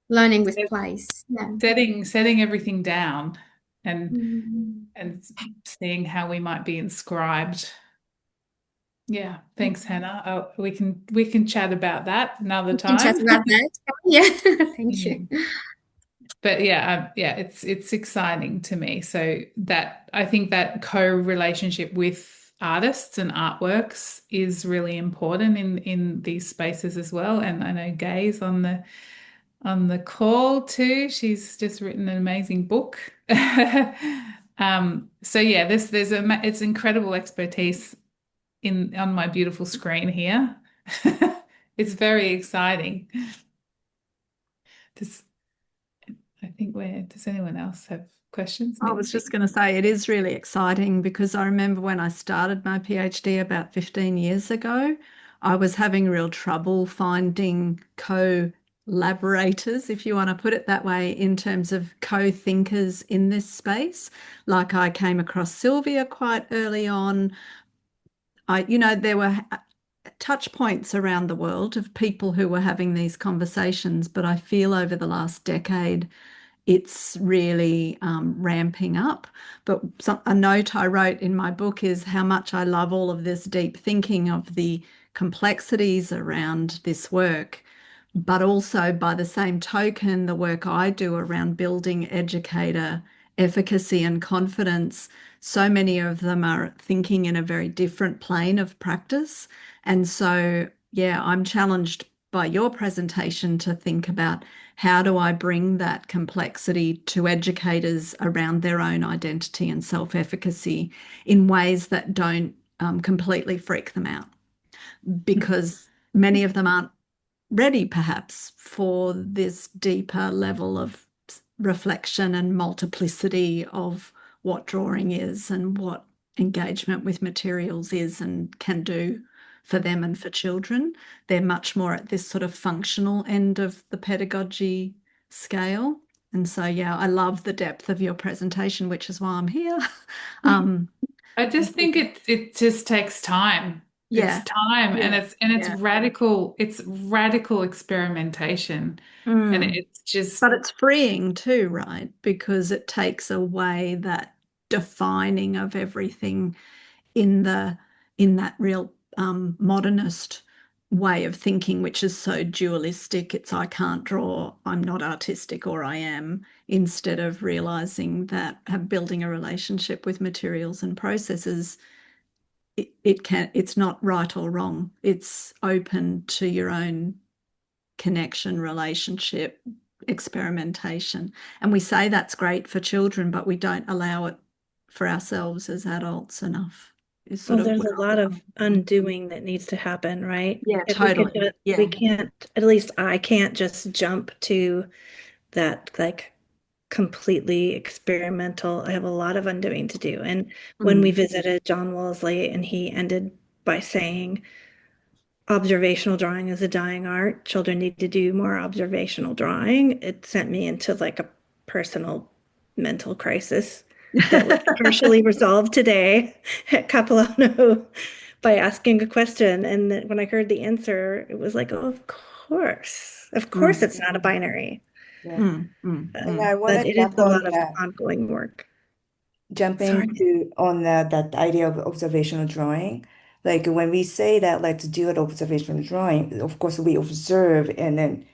Learning with place, yeah. setting everything down, and Mm. and seeing how we might be inscribed. Yeah, thanks, Hannah. We can chat about that another We can chat time. about that. Yeah, thank Yeah. you. But yeah, it's exciting to me. So that I think that co-relationship with artists and artworks is really important in these spaces as well. And I know Gay's on the call too. She's just written an amazing book. So yeah, it's incredible expertise on my beautiful screen here. It's very exciting. Does anyone else have questions, I was Nancy? just going to say it is really exciting because I remember when I started my PhD about 15 years ago, I was having real trouble finding collaborators, if you want to put it that way, in terms of co-thinkers in this space. Like I came across Sylvia quite early on. There were touch points around the world of people who were having these conversations, but I feel over the last decade, it's really ramping up. But a note I wrote in my book is how much I love all of this deep thinking of the complexities around this work, but also by the same token, the work I do around building educator efficacy and confidence. So many of them are thinking in a very different plane of practice. And so, yeah, I'm challenged by your presentation to think about how do I bring that complexity to educators around their own identity and self-efficacy in ways that don't completely freak them out, because many of them aren't ready perhaps for this deeper level of reflection and multiplicity of what drawing is and what engagement with materials is and can do for them and for children. They're much more at this sort of functional end of the pedagogy scale. And so, yeah, I love the depth of your presentation, which is why I'm here. I just think it just takes time. Yeah. It's time, and it's Yeah. radical. It's radical experimentation, and it's just. But it's freeing too, right? Because it takes away that defining of everything in that real modernist way of thinking, which is so dualistic. It's I can't draw, I'm not artistic, or I am, instead of realizing that building a relationship with materials and processes, it's not right or wrong. It's open to your own connection, relationship, experimentation. And we say that's great for children, but we don't allow it for ourselves as adults enough. Well, there's a lot of undoing that needs to happen, right? Yeah, If we could totally. we can't, at least I can't just jump to that like completely experimental. I have a lot of undoing to do. And when we visited John Wolseley and he ended by saying, observational drawing is a dying art. Children need to do more observational drawing. It sent me into like a personal mental crisis that was partially resolved today at Capilano by asking a question. And then when I heard the answer, it was like, oh, of course, it's not a binary. Yeah. And I want But to it is jump a on lot of that. ongoing work. Jumping to on that idea of observational drawing. Like when we say that let's do an observational drawing, of course we observe and then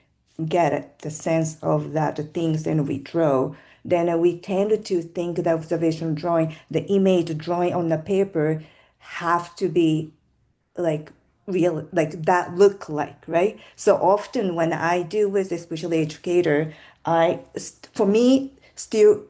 get the sense of that the things then we draw. Then we tend to think that observational drawing, the image drawing on the paper have to be like real, like that look like, right? So often when I do with especially educator, for me still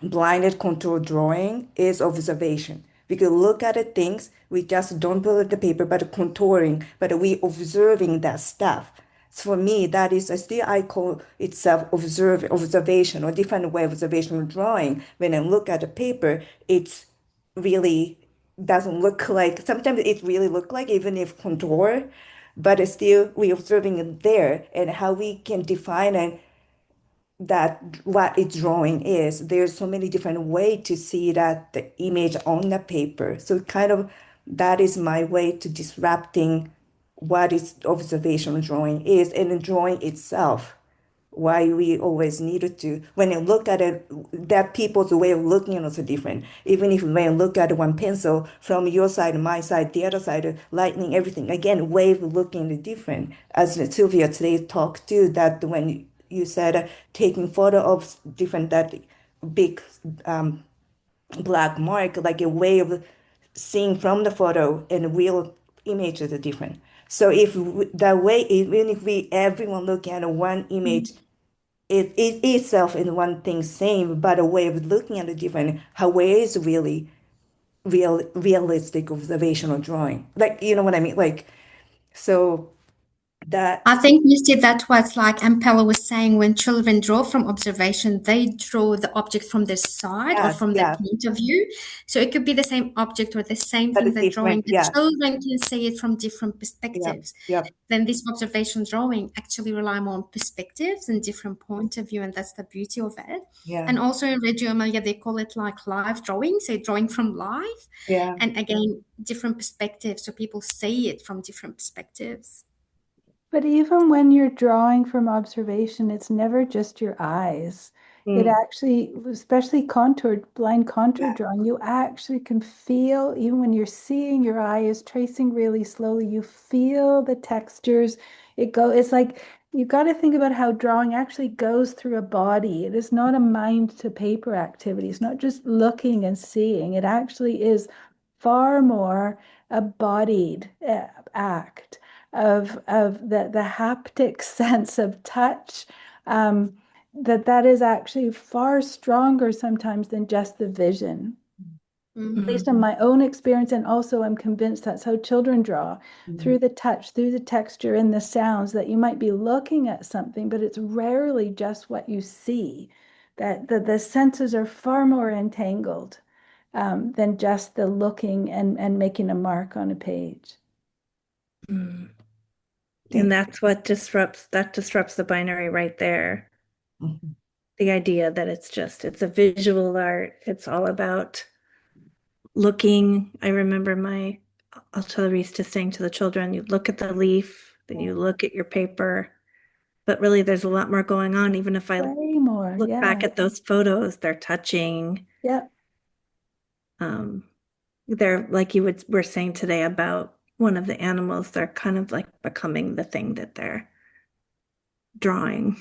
blinded contour drawing is observation. We could look at the things, we just don't put at the paper, but contouring, but we observing that stuff. So for me, that is still I call itself observation or different way of observational drawing. When I look at the paper, it's really doesn't look like sometimes it really look like even if contour, but it's still we observing it there and how we can define and that what its drawing is. There's so many different way to see that the image on the paper. So kind of that is my way to disrupting what is observational drawing is and the drawing itself. Why we always needed to when you look at it, that people's way of looking at it is different. Even if when you look at one pencil from your side, my side, the other side, lightning, everything again, way of looking is different. As Sylvia today talked to that when you said taking photo of different that big black mark, like a way of seeing from the photo and real images are different. So if that way, even if we everyone look at one image, it itself is one thing same, but a way of looking at it different. How way is really realistic observational drawing, like you know what I mean, like so That I think you see that's what's like Ampella was saying when children draw from observation, they draw the object from their side or yes, from their yeah, point of view. So it could be the same object or the same but thing it's they're drawing. different. The Yeah, children can see it from different yeah, perspectives. yeah, Then this observation drawing actually rely more on perspectives and different point of view, and that's the beauty of it. yeah, And also in Reggio Emilia, they call it like live drawing, so drawing from life. yeah. And again, different perspectives, so people see it from different perspectives. But even when you're drawing from observation, it's never just your eyes. It Mm, actually, especially contoured, blind contour yeah, drawing, you actually can feel, even when you're seeing your eye is tracing really slowly, you feel the textures. It's like you got to think about how drawing actually goes through a body. It is not a mind to paper activity. It's not just looking and seeing. It actually is far more a bodied act of the haptic sense of touch, that is actually far stronger sometimes than just the vision. At least in my own experience, and also I'm convinced that's how children draw, through the touch, through the texture and the sounds, that you might be looking at something, but it's rarely just what you see. That the senses are far more entangled than just the looking and making a mark on a page. Mm. thank And that's what disrupts the binary right there. Mhm. The idea that it's a visual art. It's all about looking. I remember my artillerista saying to the children, you look at the leaf, then you look at your paper. But really, there's a lot more going on. Even if I Way more, look back yeah. at those photos, they're touching. Yep. They're like were saying today about one of the animals, they're kind of like becoming the thing that they're drawing.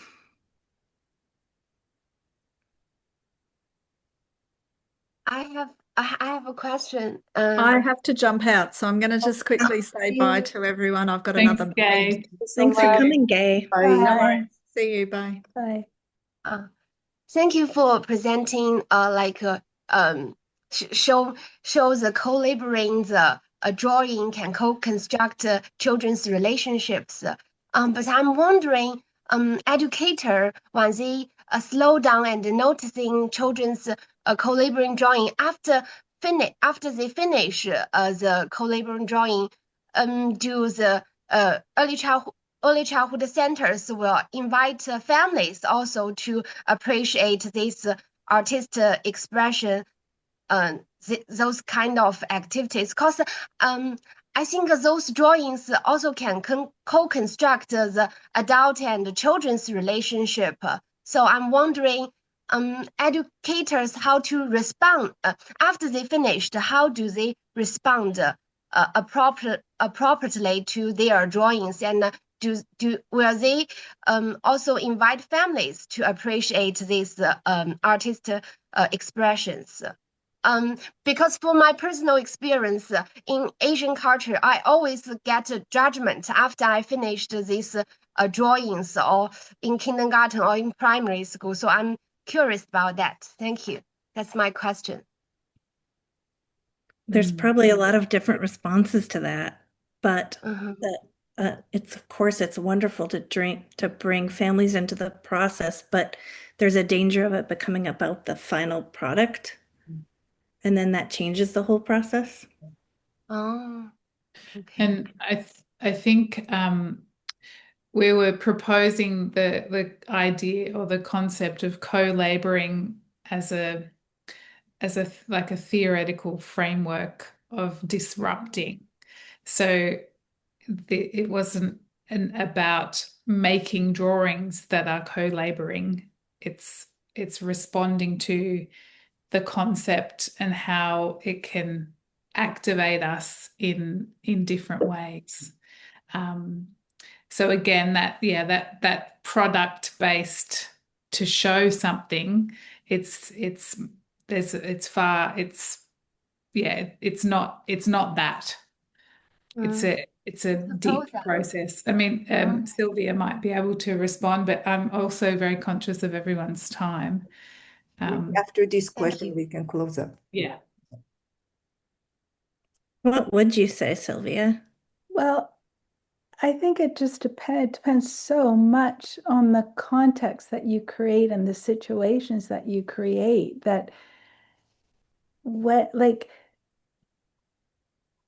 I have a question. I have to jump out, so I'm going to just quickly say bye to everyone. I've got Thanks, another Gay. meeting. Thanks for coming, Gay. No Bye. worries. See you. Bye. Bye. Thank you for presenting show the collaborating the drawing can co-construct children's relationships. But I'm wondering, educator when they slow down and noticing children's collaborating drawing after they finish the collaborating drawing, do the early childhood centers will invite families also to appreciate this artist expression, those kind of activities. Because I think those drawings also can co-construct the adult and children's relationship. So I'm wondering, educators, how to respond after they finished. How do they respond appropriately to their drawings, and will they also invite families to appreciate these artist expressions? Because for my personal experience in Asian culture, I always get a judgment after I finished these drawings, or in kindergarten or in primary school. So I'm curious about that. Thank you. That's my question. There's probably a lot of different responses to that, but it's of course it's wonderful to bring families into the process, but there's a danger of it becoming about the final product, and then that changes the whole process. Oh, okay. And I think we were proposing the idea or the concept of co-laboring as a like a theoretical framework of disrupting. So it wasn't about making drawings that are co-laboring. It's responding to the concept and how it can activate us in different ways. So again, that product based to show something, it's not that. It's a deep process. I mean, Sylvia might be able to respond, but I'm also very conscious of everyone's time. After this question, we can close up. Yeah. What would you say, Sylvia? Well, I think it just depends so much on the context that you create and the situations that you create that like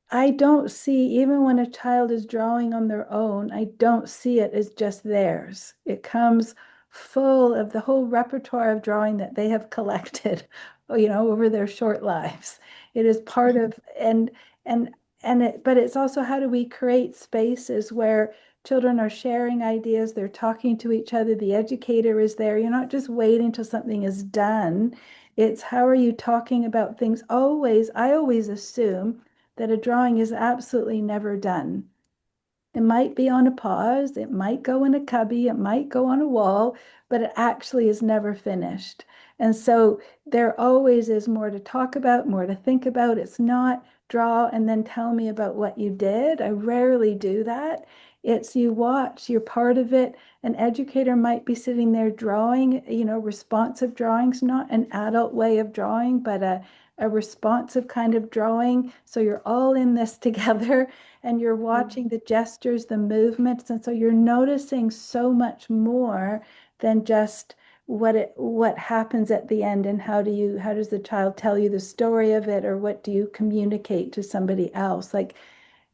I don't see, even when a child is drawing on their own, I don't see it as just theirs. It comes full of the whole repertoire of drawing that they have collected, over their short lives. It is part of, and but it's also how do we create spaces where children are sharing ideas, they're talking to each other, the educator is there. You're not just waiting till something is done. It's how are you talking about things? I always assume that a drawing is absolutely never done. It might be on a pause, it might go in a cubby, it might go on a wall, but it actually is never finished. And so there always is more to talk about, more to think about. It's not draw and then tell me about what you did. I rarely do that. It's you watch, you're part of it. An educator might be sitting there drawing, responsive drawings, not an adult way of drawing, but a responsive kind of drawing. So you're all in this together and you're watching the gestures, the movements. And so you're noticing so much more than just what happens at the end and how does the child tell you the story of it, or what do you communicate to somebody else? Like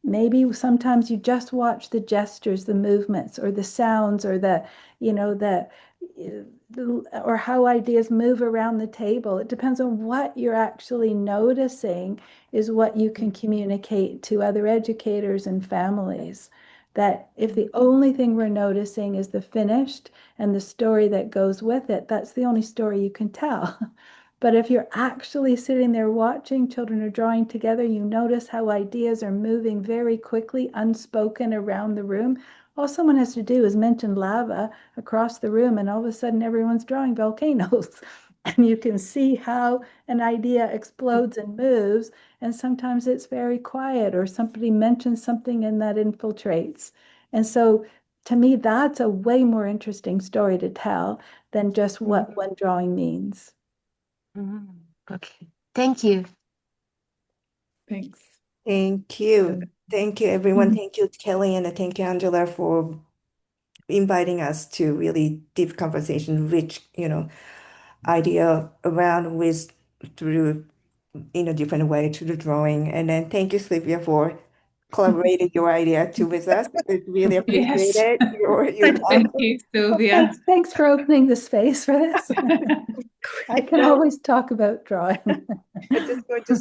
maybe sometimes you just watch the gestures, the movements, or the sounds, or the or how ideas move around the table. It depends on what you're actually noticing is what you can communicate to other educators and families. That if the only thing we're noticing is the finished and the story that goes with it, that's the only story you can tell. But if you're actually sitting there watching children are drawing together, you notice how ideas are moving very quickly, unspoken around the room. All someone has to do is mention lava across the room, and all of a sudden everyone's drawing volcanoes. And you can see how an idea explodes and moves. And sometimes it's very quiet, or somebody mentions something and that infiltrates. And so to me, that's a way more interesting story to tell than just what one drawing means. Okay, thank you. Thanks. Thank you. Thank you, everyone. Thank you, Kelly, and thank you, Angela, for inviting us to really deep conversation, rich, idea around with through in a different way to the drawing. And then thank you, Sylvia, for collaborating your idea too with us. We really appreciate Yes. it. Your Thank you, Sylvia. Thanks for opening the space for this. I can always talk about drawing. I'm just going to